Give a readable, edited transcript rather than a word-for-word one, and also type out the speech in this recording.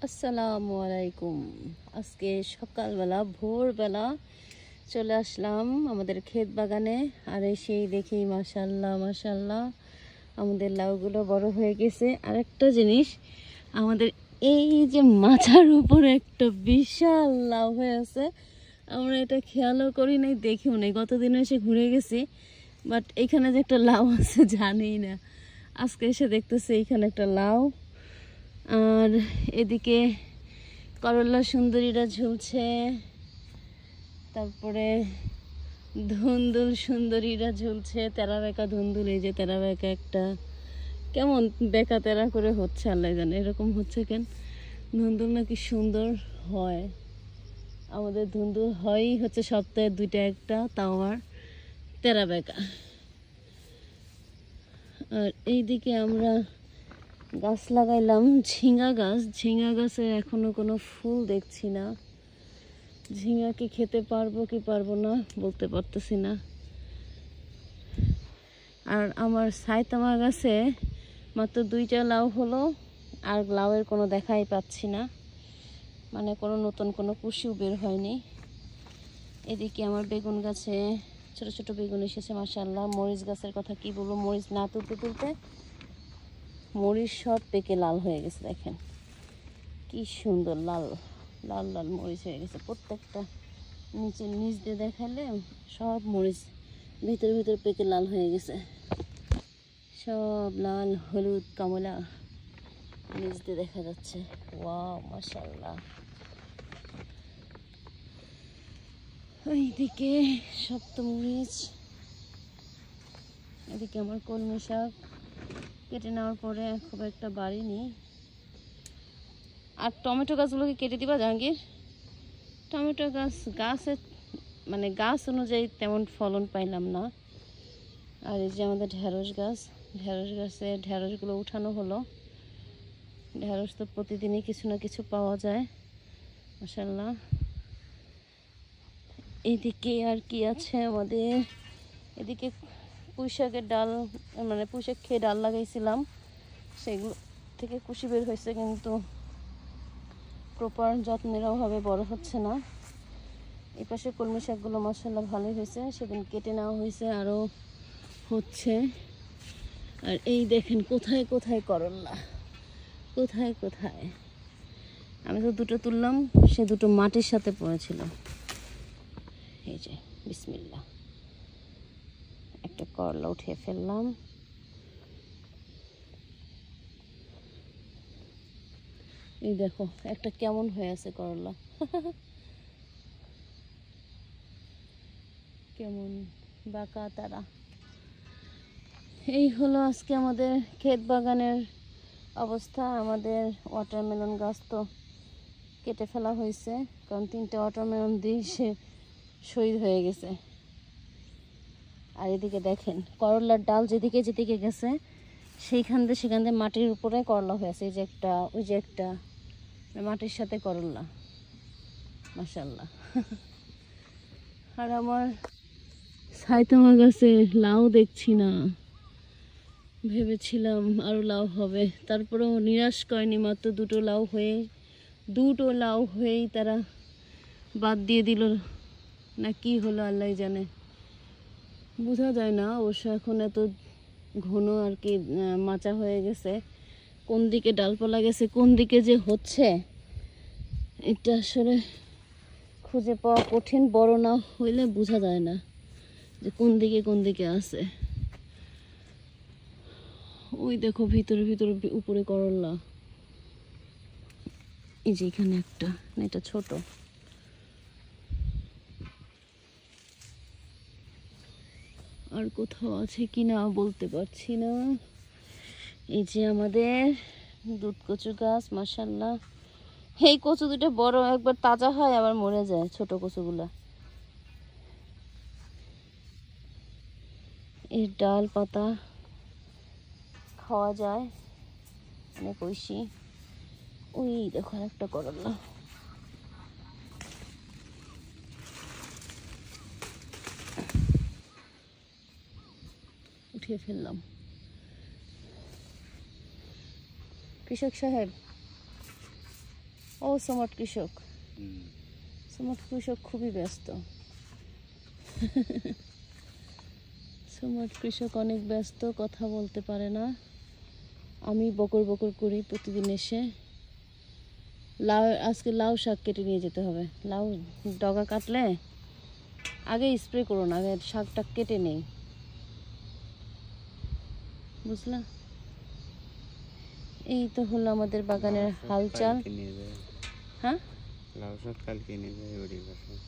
আসসালামু আলাইকুম। আজকে সকালবেলা ভোরবেলা চলে আসলাম আমাদের ক্ষেত বাগানে। আর সেই দেখি মাশাল্লাহ মাশাল্লাহ আমাদের লাউগুলো বড় হয়ে গেছে। আরেকটা জিনিস, আমাদের এই যে মাথার উপরে একটা বিশাল লাউ হয়ে আছে, আমরা এটা খেয়ালও করি নাই, দেখিও নাই। গতদিন এসে ঘুরে গেছি, বাট এখানে যে একটা লাউ আছে জানিই না। আজকে এসে দেখতেছি এইখানে একটা লাউ। আর এদিকে করলা সুন্দরীরা ঝুলছে, তারপরে ধুন্দুল সুন্দরীরা ঝুলছে। তেরা বেঁকা ধুন্দুল, এই যে তেরা বেঁকা একটা, কেমন বেঁকা তেরা করে হচ্ছে আল্লাহ জানে, এরকম হচ্ছে কেন। ধুন্দুল নাকি সুন্দর হয়, আমাদের ধুন্দুল হয়ই হচ্ছে সপ্তাহে 2টা একটা, তাও আর তেরা বেঁকা। আর এইদিকে আমরা গাছ লাগাইলাম, ঝিঙা গাছ। ঝিঙা গাছে এখনো কোনো ফুল দেখছি না। ঝিঙা কি খেতে পারবো কি পারবো না বলতে পারতেছি না। আর আমার সাইতামা গাছে মাত্র 2টা লাউ হলো, আর লাউয়ের কোনো দেখাই পাচ্ছি না, মানে কোনো নতুন কোনো কুশিও বের হয়নি। এদিকে আমার বেগুন গাছে ছোট ছোট বেগুন এসেছে মাশাআল্লাহ। মরিচ গাছের কথা কি বলবো, মরিচ না তুলতে তুলতে মরিচ সব পেকে লাল হয়ে গেছে। দেখেন কি সুন্দর লাল লাল লাল মরিচ হয়ে গেছে প্রত্যেকটা। নিচ দিয়ে দেখালে সব মরিচ ভিতর ভিতর পেকে লাল হয়ে গেছে, সব লাল হলুদ কমলা নিচ দিয়ে দেখা যাচ্ছে। ওয়াও মাশাআল্লাহ। ওইদিকে সপ্তমরিচ, এদিকে আমার কলমি শাক কেটে নেওয়ার পরে খুব একটা বাড়িনি। আর টমেটো গাছগুলোকে কেটে দিবা জাহাঙ্গীর। টমেটো গাছের মানে গাছ অনুযায়ী তেমন ফলন পাইলাম না। আর এই যে আমাদের ঢেঁড়স গাছে ঢেঁড়সগুলো উঠানো হলো। ঢেঁড়স তো প্রতিদিনই কিছু না কিছু পাওয়া যায় মাশাআল্লাহ। এদিকে আর কি আছে আমাদের, এদিকে পুঁইশাকের ডাল, মানে পুঁইশাক খেয়ে ডাল লাগাইছিলাম, সেগুলো থেকে কুশি বের হয়েছে, কিন্তু প্রপার যত্নের অভাবে বড় হচ্ছে না। এই পাশে কলমি শাকগুলো মাশাআল্লাহ ভালোই হয়েছে, সেদিন কেটে নেওয়া হয়েছে, আরও হচ্ছে। আর এই দেখেন কোথায় কোথায় করল্লা, কোথায় কোথায়। আমি তো 2টো তুললাম, সে 2টো মাটির সাথে পড়েছিল। এই যে বিসমিল্লাহ, একটা করলা উঠিয়ে ফেললাম। এই দেখো একটা কেমন হয়ে আছে করলা, কেমন বাঁকা তারা। এই হলো আজকে আমাদের ক্ষেত বাগানের অবস্থা। আমাদের ওয়াটারমেলন গাছ তো কেটে ফেলা হয়েছে, কারণ 3টে ওয়াটারমেলন দিয়ে সে শহীদ হয়ে গেছে। আর এদিকে দেখেন করলার ডাল যেদিকে যেদিকে গেছে সেখান দিয়ে মাটির উপরে করলা হয়েছে। এই যে একটা, ওই যে একটা, মাটির সাথে করলা মাশাআল্লাহ। আর আমার সাইতামা গাছে লাউ দেখছি না, ভেবেছিলাম আরও লাউ হবে, তারপরেও নিরাশ করেনি। মাত্র 2টো লাউ হয়েই তারা বাদ দিয়ে দিল, না কি হলো আল্লাহ জানে, বোঝা যায় না অবশ্য। এখন এত ঘন আর কি মাচা হয়ে গেছে, কোন দিকে ডালপালা গেছে কোন দিকে যে হচ্ছে এটা আসলে খুঁজে পাওয়া কঠিন। বড় না হইলে বোঝা যায় না যে কোন দিকে আছে। ওই দেখো ভিতরে ভিতরে উপরে করলা, এই যে এখানে একটা, এটা ছোট। আর কোথাও আছে কিনা বলতে পারছি না। এই যে আমাদের দুধ কচু গাছ মাশাআল্লাহ। এই কচু 2টা বড়, একবার তাজা হয় আবার মরে যায় ছোট কচুগুলা। এর ডাল পাতা খাওয়া যায়, অনেক ঐশী। ওই দেখো একটা করলা, উঠিয়ে ফেললাম। কৃষক সাহেব ও সমট কৃষক, সমট কৃষক খুবই ব্যস্ত। সমট কৃষক অনেক ব্যস্ত, কথা বলতে পারে না। আমি বকর বকর করি প্রতিদিন এসে। আজকে লাউ শাক কেটে নিয়ে যেতে হবে। লাউ ডগা কাটলে আগে স্প্রে করো না, আগে শাকটা কেটে নেই, বুঝলা? এই তো হলো আমাদের বাগানের হালচাল। হ্যাঁ, হ্যাঁ, লাউ শাক কালকে নিয়ে যাই ওরই বাসায়।